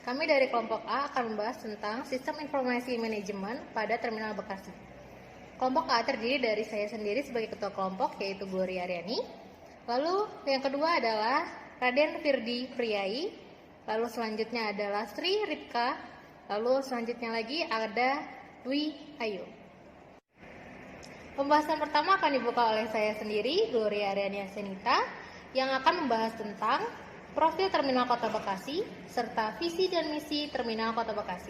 Kami dari kelompok A akan membahas tentang Sistem Informasi Manajemen pada Terminal Bekasi. Kelompok A terdiri dari saya sendiri sebagai ketua kelompok, yaitu Gloria Aryani. Lalu yang kedua adalah Raden Firdi Priai. Lalu selanjutnya adalah Sri Ripka. Lalu selanjutnya lagi ada Dwi Ayu. Pembahasan pertama akan dibuka oleh saya sendiri, Gloria Aryani Asenita, yang akan membahas tentang profil Terminal Kota Bekasi, serta visi dan misi Terminal Kota Bekasi.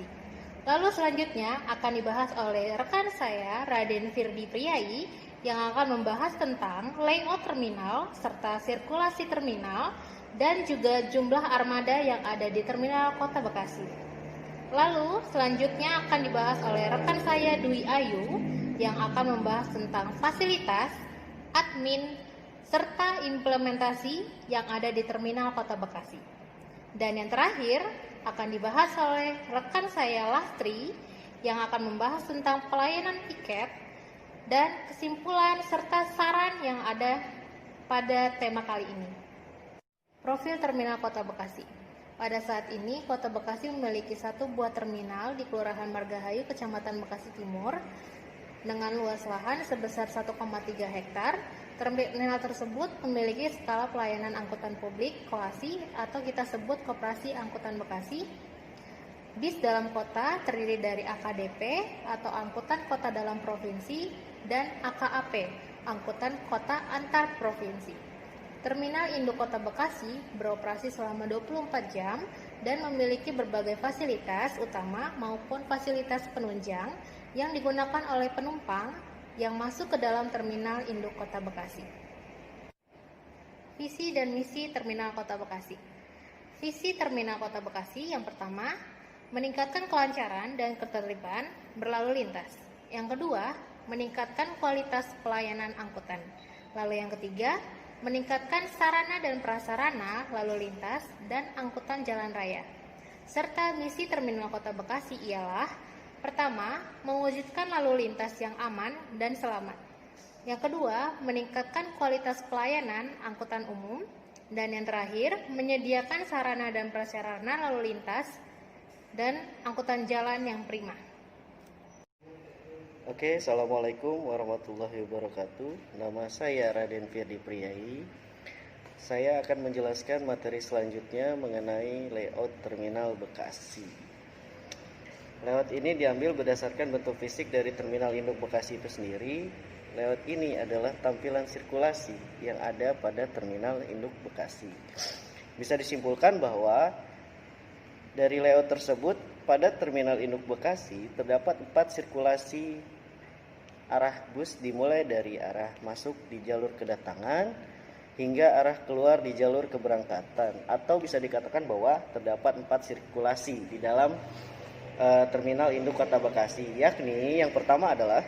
Lalu selanjutnya akan dibahas oleh rekan saya, Raden Firdi Priai, yang akan membahas tentang layout terminal, serta sirkulasi terminal, dan juga jumlah armada yang ada di Terminal Kota Bekasi. Lalu selanjutnya akan dibahas oleh rekan saya, Dwi Ayu, yang akan membahas tentang fasilitas, admin, serta implementasi yang ada di Terminal Kota Bekasi. Dan yang terakhir akan dibahas oleh rekan saya Lastri yang akan membahas tentang pelayanan tiket dan kesimpulan serta saran yang ada pada tema kali ini. Profil Terminal Kota Bekasi. Pada saat ini, Kota Bekasi memiliki satu buah terminal di Kelurahan Margahayu, Kecamatan Bekasi Timur, dengan luas lahan sebesar 1,3 hektar. Terminal tersebut memiliki skala pelayanan angkutan publik (KOASI) atau kita sebut Koperasi Angkutan Bekasi. Bis dalam kota terdiri dari AKDP atau Angkutan Kota Dalam Provinsi dan AKAP, Angkutan Kota Antar Provinsi. Terminal Induk Kota Bekasi beroperasi selama 24 jam dan memiliki berbagai fasilitas utama maupun fasilitas penunjang yang digunakan oleh penumpang yang masuk ke dalam Terminal Induk Kota Bekasi. Visi dan misi Terminal Kota Bekasi. Visi Terminal Kota Bekasi yang pertama, meningkatkan kelancaran dan ketertiban berlalu lintas. Yang kedua, meningkatkan kualitas pelayanan angkutan. Lalu yang ketiga, meningkatkan sarana dan prasarana lalu lintas dan angkutan jalan raya. Serta misi Terminal Kota Bekasi ialah: pertama, mewujudkan lalu lintas yang aman dan selamat. Yang kedua, meningkatkan kualitas pelayanan angkutan umum. Dan yang terakhir, menyediakan sarana dan prasarana lalu lintas dan angkutan jalan yang prima. Oke, Assalamualaikum warahmatullahi wabarakatuh. Nama saya Raden Firdi Priai. Saya akan menjelaskan materi selanjutnya mengenai layout Terminal Bekasi. Layout ini diambil berdasarkan bentuk fisik dari Terminal Induk Bekasi itu sendiri. Layout ini adalah tampilan sirkulasi yang ada pada Terminal Induk Bekasi. Bisa disimpulkan bahwa dari layout tersebut, pada Terminal Induk Bekasi terdapat 4 sirkulasi arah bus, dimulai dari arah masuk di jalur kedatangan hingga arah keluar di jalur keberangkatan. Atau bisa dikatakan bahwa terdapat 4 sirkulasi di dalam Terminal Induk Kota Bekasi, yakni yang pertama adalah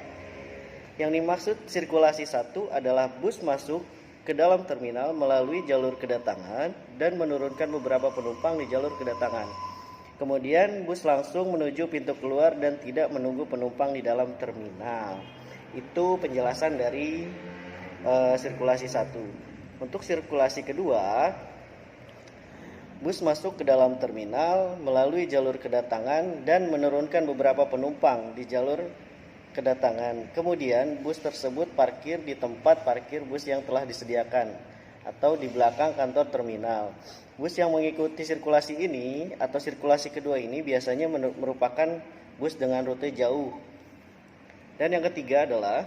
yang dimaksud sirkulasi 1 adalah bus masuk ke dalam terminal melalui jalur kedatangan dan menurunkan beberapa penumpang di jalur kedatangan. Kemudian bus langsung menuju pintu keluar dan tidak menunggu penumpang di dalam terminal. Itu penjelasan dari sirkulasi 1. Untuk sirkulasi kedua, bus masuk ke dalam terminal melalui jalur kedatangan dan menurunkan beberapa penumpang di jalur kedatangan. Kemudian bus tersebut parkir di tempat parkir bus yang telah disediakan atau di belakang kantor terminal. Bus yang mengikuti sirkulasi ini atau sirkulasi kedua ini biasanya merupakan bus dengan rute jauh. Dan yang ketiga adalah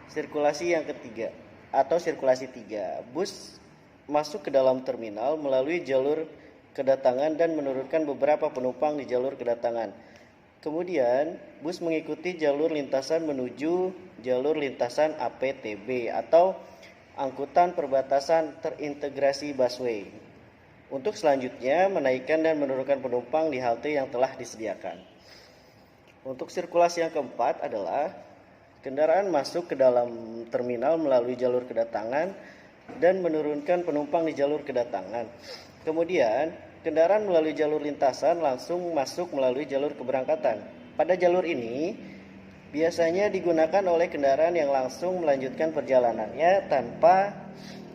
sirkulasi yang ketiga atau sirkulasi 3. Bus masuk ke dalam terminal melalui jalur kedatangan dan menurunkan beberapa penumpang di jalur kedatangan. Kemudian, bus mengikuti jalur lintasan menuju jalur lintasan APTB atau Angkutan Perbatasan Terintegrasi Busway. Untuk selanjutnya, menaikkan dan menurunkan penumpang di halte yang telah disediakan. Untuk sirkulasi yang keempat adalah kendaraan masuk ke dalam terminal melalui jalur kedatangan dan menurunkan penumpang di jalur kedatangan. Kemudian, kendaraan melalui jalur lintasan langsung masuk melalui jalur keberangkatan. Pada jalur ini, biasanya digunakan oleh kendaraan yang langsung melanjutkan perjalanannya tanpa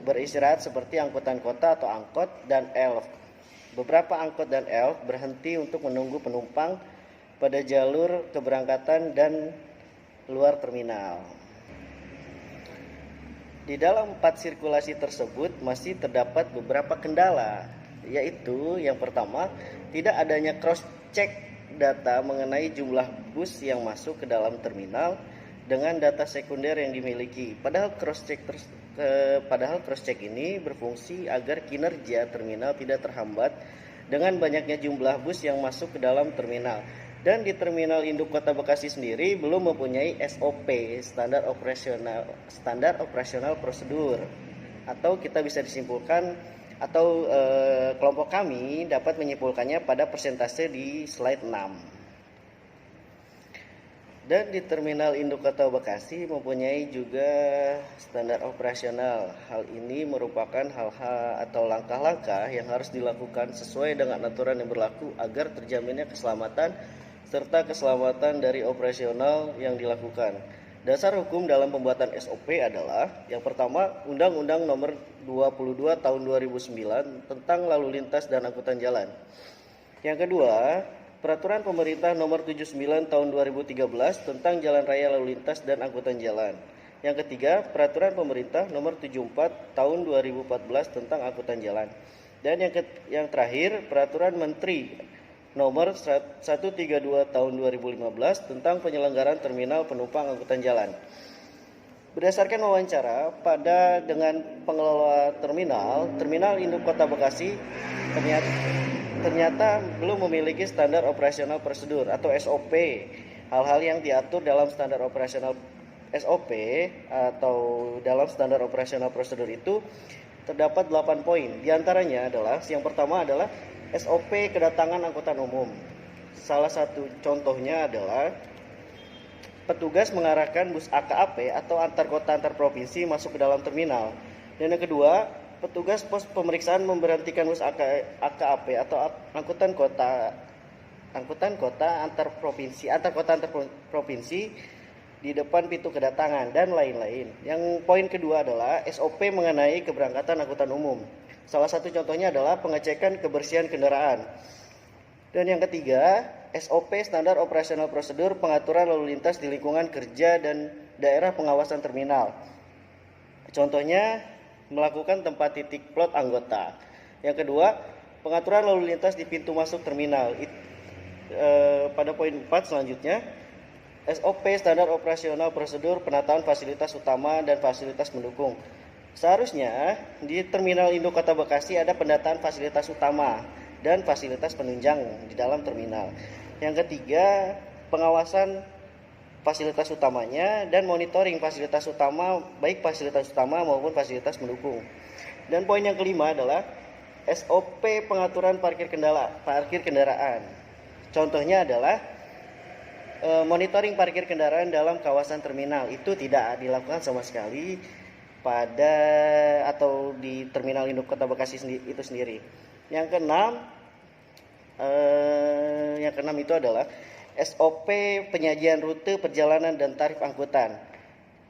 beristirahat seperti angkutan kota atau angkot dan elf. Beberapa angkot dan elf berhenti untuk menunggu penumpang pada jalur keberangkatan dan luar terminal. Di dalam 4 sirkulasi tersebut masih terdapat beberapa kendala, yaitu yang pertama, tidak adanya cross-check data mengenai jumlah bus yang masuk ke dalam terminal dengan data sekunder yang dimiliki. Padahal cross-check ini berfungsi agar kinerja terminal tidak terhambat dengan banyaknya jumlah bus yang masuk ke dalam terminal. Dan di Terminal Induk Kota Bekasi sendiri belum mempunyai SOP, standar operasional prosedur. Atau kita bisa disimpulkan atau kelompok kami dapat menyimpulkannya pada persentase di slide 6. Dan di Terminal Induk Kota Bekasi mempunyai juga standar operasional. Hal ini merupakan hal-hal atau langkah-langkah yang harus dilakukan sesuai dengan aturan yang berlaku agar terjaminnya keselamatan serta keselamatan dari operasional yang dilakukan. Dasar hukum dalam pembuatan SOP adalah yang pertama, Undang-Undang Nomor 22 Tahun 2009 tentang Lalu Lintas dan Angkutan Jalan. Yang kedua, Peraturan Pemerintah Nomor 79 Tahun 2013 tentang Jalan Raya Lalu Lintas dan Angkutan Jalan. Yang ketiga, Peraturan Pemerintah Nomor 74 Tahun 2014 tentang Angkutan Jalan. Dan yang terakhir, Peraturan Menteri Nomor 132 Tahun 2015 tentang Penyelenggaraan Terminal Penumpang Angkutan Jalan. Berdasarkan wawancara dengan pengelola Terminal Induk Kota Bekasi ternyata belum memiliki standar operasional prosedur atau SOP. Hal-hal yang diatur dalam standar operasional SOP atau dalam standar operasional prosedur itu terdapat 8 poin. Di antaranya adalah yang pertama adalah SOP kedatangan angkutan umum. Salah satu contohnya adalah petugas mengarahkan bus AKAP atau antar kota antar provinsi masuk ke dalam terminal. Dan yang kedua, petugas pos pemeriksaan memberhentikan bus AKAP atau angkutan kota antar provinsi di depan pintu kedatangan dan lain-lain. Yang poin kedua adalah SOP mengenai keberangkatan angkutan umum. Salah satu contohnya adalah pengecekan kebersihan kendaraan. Dan yang ketiga, SOP standar operasional prosedur pengaturan lalu lintas di lingkungan kerja dan daerah pengawasan terminal. Contohnya melakukan tempat titik plot anggota. Yang kedua, pengaturan lalu lintas di pintu masuk terminal. Pada poin 4 selanjutnya, SOP standar operasional prosedur penataan fasilitas utama dan fasilitas mendukung. Seharusnya di Terminal Induk Kota Bekasi ada pendataan fasilitas utama dan fasilitas penunjang di dalam terminal. Yang ketiga, pengawasan fasilitas utamanya dan monitoring fasilitas utama, baik fasilitas utama maupun fasilitas mendukung. Dan poin yang kelima adalah SOP pengaturan parkir kendaraan. Contohnya adalah monitoring parkir kendaraan dalam kawasan terminal. Itu tidak dilakukan sama sekali di Terminal Induk Kota Bekasi itu sendiri. Yang keenam itu adalah SOP penyajian rute perjalanan dan tarif angkutan.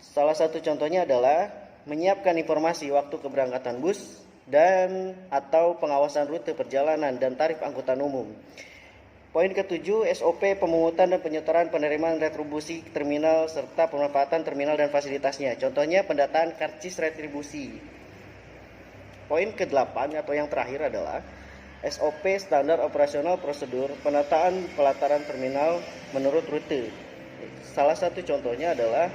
Salah satu contohnya adalah menyiapkan informasi waktu keberangkatan bus dan atau pengawasan rute perjalanan dan tarif angkutan umum. Poin ketujuh, SOP pemungutan dan penyetoran penerimaan retribusi terminal serta pemanfaatan terminal dan fasilitasnya. Contohnya pendataan karcis retribusi. Poin ke-8 atau yang terakhir adalah SOP standar operasional prosedur penataan pelataran terminal menurut rute. Salah satu contohnya adalah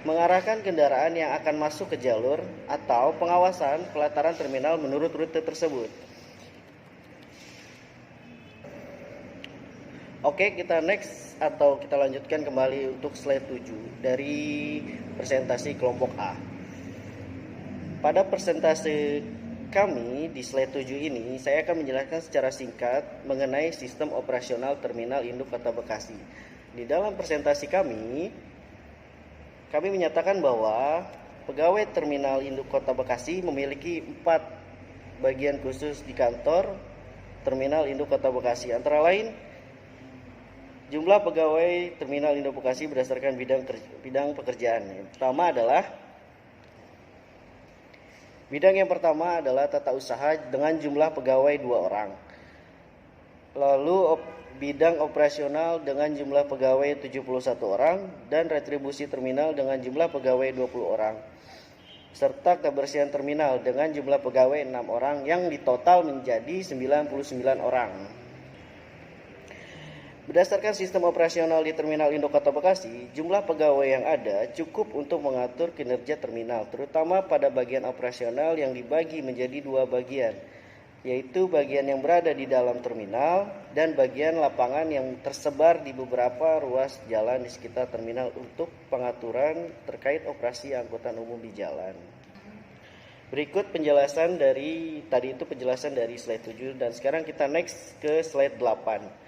mengarahkan kendaraan yang akan masuk ke jalur atau pengawasan pelataran terminal menurut rute tersebut. Oke, kita lanjutkan kembali untuk slide 7 dari presentasi kelompok A. Pada presentasi kami di slide 7 ini, saya akan menjelaskan secara singkat mengenai sistem operasional Terminal Induk Kota Bekasi. Di dalam presentasi kami menyatakan bahwa pegawai Terminal Induk Kota Bekasi memiliki 4 bagian khusus di kantor Terminal Induk Kota Bekasi. Antara lain, jumlah pegawai Terminal Induk Bekasi berdasarkan bidang pekerjaan. Bidang yang pertama adalah tata usaha dengan jumlah pegawai 2 orang. Lalu bidang operasional dengan jumlah pegawai 71 orang dan retribusi terminal dengan jumlah pegawai 20 orang. Serta kebersihan terminal dengan jumlah pegawai 6 orang yang ditotal menjadi 99 orang. Berdasarkan sistem operasional di Terminal Induk Kota Bekasi, jumlah pegawai yang ada cukup untuk mengatur kinerja terminal, terutama pada bagian operasional yang dibagi menjadi dua bagian, yaitu bagian yang berada di dalam terminal dan bagian lapangan yang tersebar di beberapa ruas jalan di sekitar terminal untuk pengaturan terkait operasi angkutan umum di jalan. Berikut penjelasan dari penjelasan dari slide 7 dan sekarang kita next ke slide 8.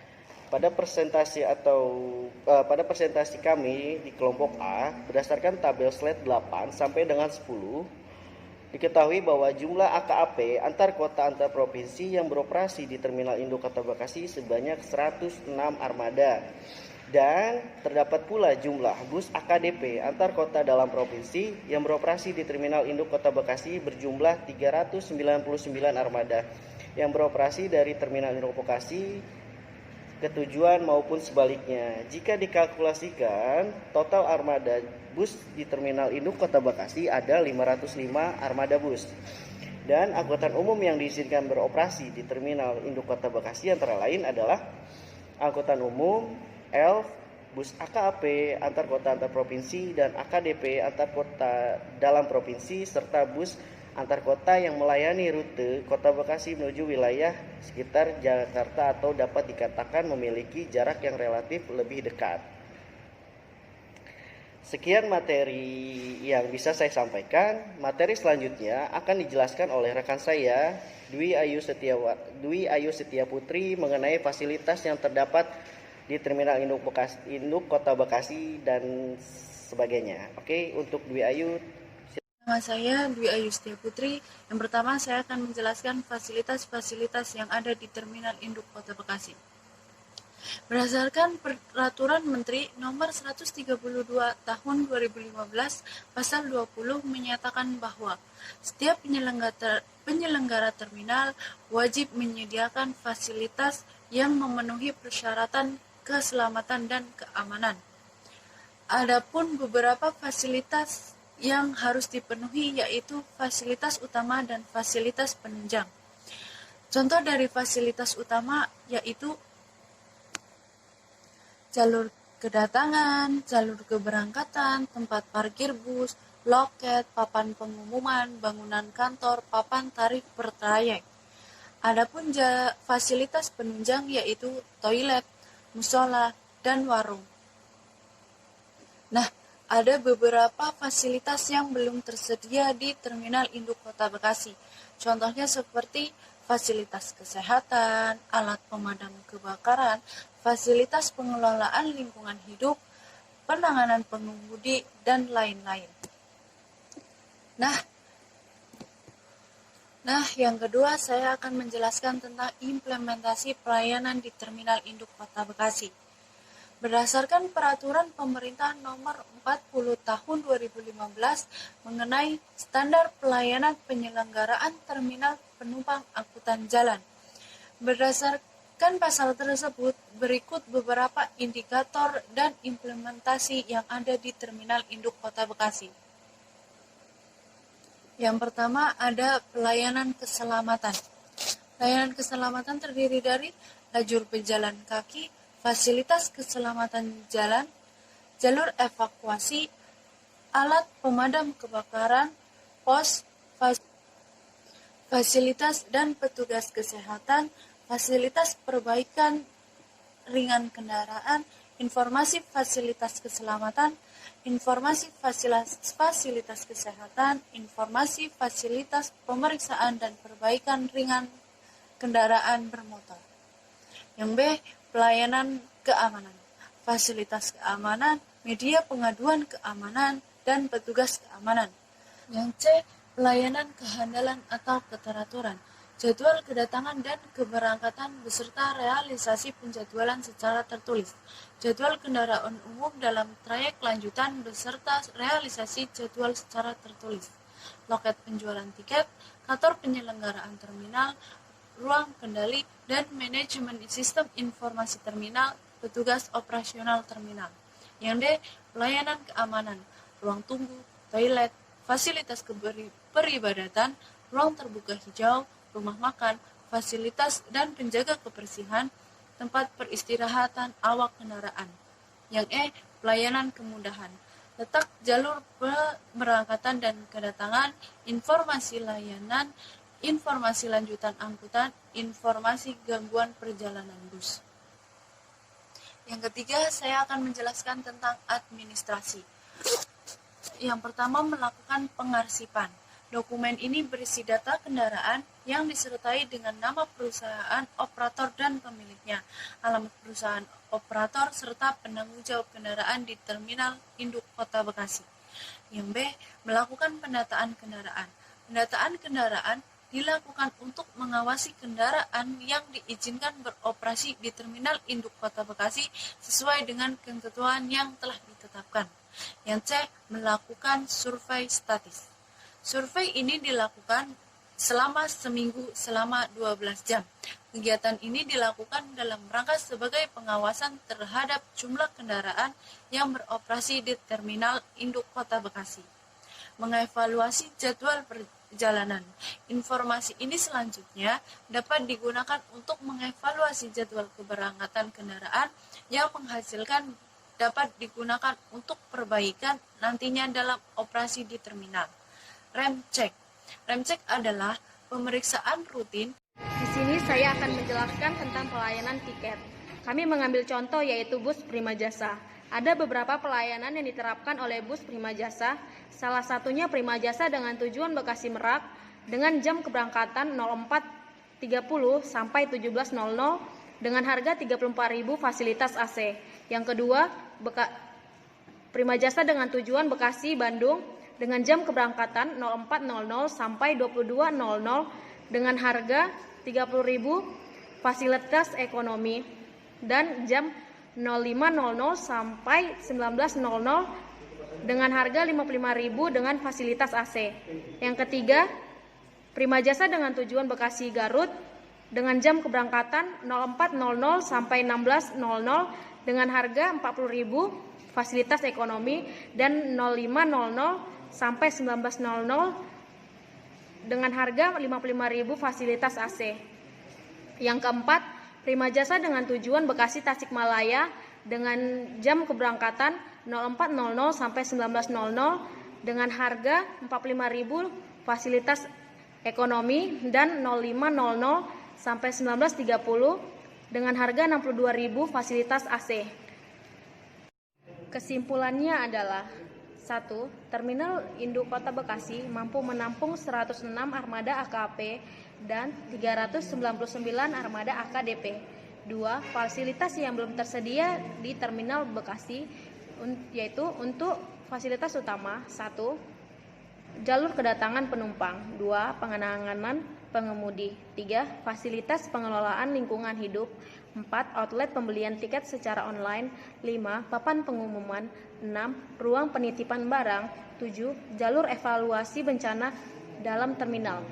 Pada presentasi kami di kelompok A, berdasarkan tabel slide 8 sampai dengan 10, diketahui bahwa jumlah AKAP antar kota antar provinsi yang beroperasi di Terminal Induk Kota Bekasi sebanyak 106 armada. Dan terdapat pula jumlah bus AKDP antar kota dalam provinsi yang beroperasi di Terminal Induk Kota Bekasi berjumlah 399 armada yang beroperasi dari Terminal Induk Bekasi ke tujuan maupun sebaliknya. Jika dikalkulasikan, total armada bus di Terminal Induk Kota Bekasi ada 505 armada bus. Dan angkutan umum yang diizinkan beroperasi di Terminal Induk Kota Bekasi antara lain adalah angkutan umum, ELF, bus AKAP antar kota antar provinsi dan AKDP antar kota dalam provinsi serta bus antar kota yang melayani rute Kota Bekasi menuju wilayah sekitar Jakarta atau dapat dikatakan memiliki jarak yang relatif lebih dekat. Sekian materi yang bisa saya sampaikan. Materi selanjutnya akan dijelaskan oleh rekan saya Dwi Ayu Setiaputri mengenai fasilitas yang terdapat di Terminal Induk Kota Bekasi dan sebagainya. Oke, untuk Dwi Ayu. Nama saya Dwi Ayu Setiaputri. Yang pertama saya akan menjelaskan fasilitas-fasilitas yang ada di Terminal Induk Kota Bekasi. Berdasarkan Peraturan Menteri Nomor 132 Tahun 2015 Pasal 20 menyatakan bahwa setiap penyelenggara terminal wajib menyediakan fasilitas yang memenuhi persyaratan keselamatan dan keamanan. Adapun beberapa fasilitas yang harus dipenuhi yaitu fasilitas utama dan fasilitas penunjang. Contoh dari fasilitas utama yaitu jalur kedatangan, jalur keberangkatan, tempat parkir bus, loket, papan pengumuman, bangunan kantor, papan tarif per trayek. Adapun fasilitas penunjang yaitu toilet, musola, dan warung. Nah, ada beberapa fasilitas yang belum tersedia di Terminal Induk Kota Bekasi. Contohnya seperti fasilitas kesehatan, alat pemadam kebakaran, fasilitas pengelolaan lingkungan hidup, penanganan pengemudi, dan lain-lain. Nah, yang kedua saya akan menjelaskan tentang implementasi pelayanan di Terminal Induk Kota Bekasi. Berdasarkan Peraturan Pemerintah Nomor 40 Tahun 2015 mengenai standar pelayanan penyelenggaraan terminal penumpang angkutan jalan. Berdasarkan pasal tersebut, berikut beberapa indikator dan implementasi yang ada di Terminal Induk Kota Bekasi. Yang pertama ada pelayanan keselamatan. Pelayanan keselamatan terdiri dari lajur pejalan kaki, fasilitas keselamatan jalan, jalur evakuasi, alat pemadam kebakaran, pos, fasilitas dan petugas kesehatan, fasilitas perbaikan ringan kendaraan, informasi fasilitas keselamatan, informasi fasilitas kesehatan, informasi fasilitas pemeriksaan dan perbaikan ringan kendaraan bermotor. Yang B, pelayanan keamanan, fasilitas keamanan, media pengaduan keamanan, dan petugas keamanan. Yang C, pelayanan kehandalan atau keteraturan, jadwal kedatangan dan keberangkatan beserta realisasi penjadwalan secara tertulis, jadwal kendaraan umum dalam trayek lanjutan beserta realisasi jadwal secara tertulis, loket penjualan tiket, kantor penyelenggaraan terminal, ruang kendali, dan manajemen sistem informasi terminal, petugas operasional terminal. Yang D. Pelayanan keamanan, ruang tunggu, toilet, fasilitas peribadatan, ruang terbuka hijau, rumah makan, fasilitas dan penjaga kebersihan, tempat peristirahatan awak kendaraan. Yang E. Pelayanan kemudahan, letak jalur pemberangkatan dan kedatangan, informasi layanan, informasi lanjutan angkutan, informasi gangguan perjalanan bus. Yang ketiga, saya akan menjelaskan tentang administrasi. Yang pertama, melakukan pengarsipan. Dokumen ini berisi data kendaraan yang disertai dengan nama perusahaan, operator, dan pemiliknya, alamat perusahaan operator, serta penanggung jawab kendaraan di terminal induk Kota Bekasi. Yang B. Melakukan pendataan kendaraan. Pendataan kendaraan dilakukan untuk mengawasi kendaraan yang diizinkan beroperasi di terminal induk Kota Bekasi sesuai dengan ketentuan yang telah ditetapkan. Yang C. Melakukan survei statis. Survei ini dilakukan selama seminggu selama 12 jam. Kegiatan ini dilakukan dalam rangka sebagai pengawasan terhadap jumlah kendaraan yang beroperasi di terminal induk Kota Bekasi. Mengevaluasi jadwal perjalanan. Informasi ini selanjutnya dapat digunakan untuk mengevaluasi jadwal keberangkatan kendaraan yang menghasilkan dapat digunakan untuk perbaikan nantinya dalam operasi di terminal. Rem cek. Rem cek adalah pemeriksaan rutin. Di sini saya akan menjelaskan tentang pelayanan tiket. Kami mengambil contoh yaitu bus Prima Jasa. Ada beberapa pelayanan yang diterapkan oleh bus Prima Jasa. Salah satunya Prima Jasa dengan tujuan Bekasi Merak dengan jam keberangkatan 04.30 sampai 17.00 dengan harga 34.000 fasilitas AC. Yang kedua, Prima Jasa dengan tujuan Bekasi Bandung dengan jam keberangkatan 04.00 sampai 22.00 dengan harga 30.000 fasilitas ekonomi, dan jam 05.00 sampai 19.00 dengan harga 55.000 dengan fasilitas AC. Yang ketiga, Prima Jasa dengan tujuan Bekasi Garut dengan jam keberangkatan 04.00 sampai 16.00 dengan harga 40.000 fasilitas ekonomi, dan 05.00 sampai 19.00 dengan harga 55.000 fasilitas AC. Yang keempat, Prima Jasa dengan tujuan Bekasi Tasikmalaya dengan jam keberangkatan 04.00 sampai 19.00 dengan harga 45.000 fasilitas ekonomi, dan 05.00 sampai 19.30 dengan harga 62.000 fasilitas AC. Kesimpulannya adalah: 1. Terminal induk Kota Bekasi mampu menampung 106 armada AKP dan 399 armada AKDP. 2. Fasilitas yang belum tersedia di Terminal Bekasi yaitu untuk fasilitas utama: 1. Jalur kedatangan penumpang. 2. Pengenangan pengemudi. 3. Fasilitas pengelolaan lingkungan hidup. 4. Outlet pembelian tiket secara online. 5. Papan pengumuman. 6. Ruang penitipan barang. 7. Jalur evaluasi bencana dalam terminal.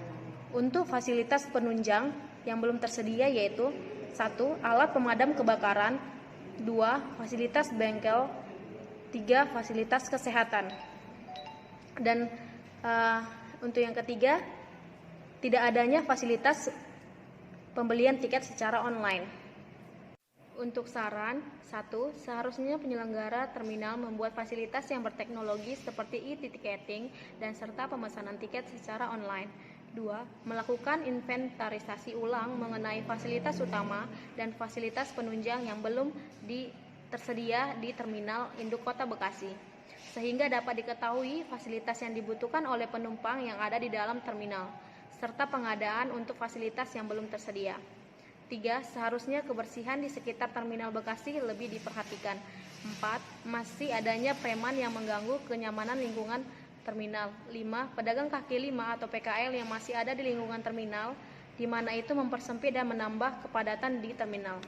Untuk fasilitas penunjang yang belum tersedia yaitu: 1. Alat pemadam kebakaran. 2. Fasilitas bengkel. 3. Fasilitas kesehatan. Dan untuk yang ketiga, tidak adanya fasilitas pembelian tiket secara online. Untuk saran: 1. Seharusnya penyelenggara terminal membuat fasilitas yang berteknologi seperti e-ticketing dan serta pemesanan tiket secara online. 2. Melakukan inventarisasi ulang mengenai fasilitas utama dan fasilitas penunjang yang belum tersedia di terminal induk Kota Bekasi, sehingga dapat diketahui fasilitas yang dibutuhkan oleh penumpang yang ada di dalam terminal, serta pengadaan untuk fasilitas yang belum tersedia. 3. Seharusnya kebersihan di sekitar terminal Bekasi lebih diperhatikan. 4. Masih adanya preman yang mengganggu kenyamanan lingkungan terminal. 5. Pedagang kaki lima atau PKL yang masih ada di lingkungan terminal, di mana itu mempersempit dan menambah kepadatan di terminal.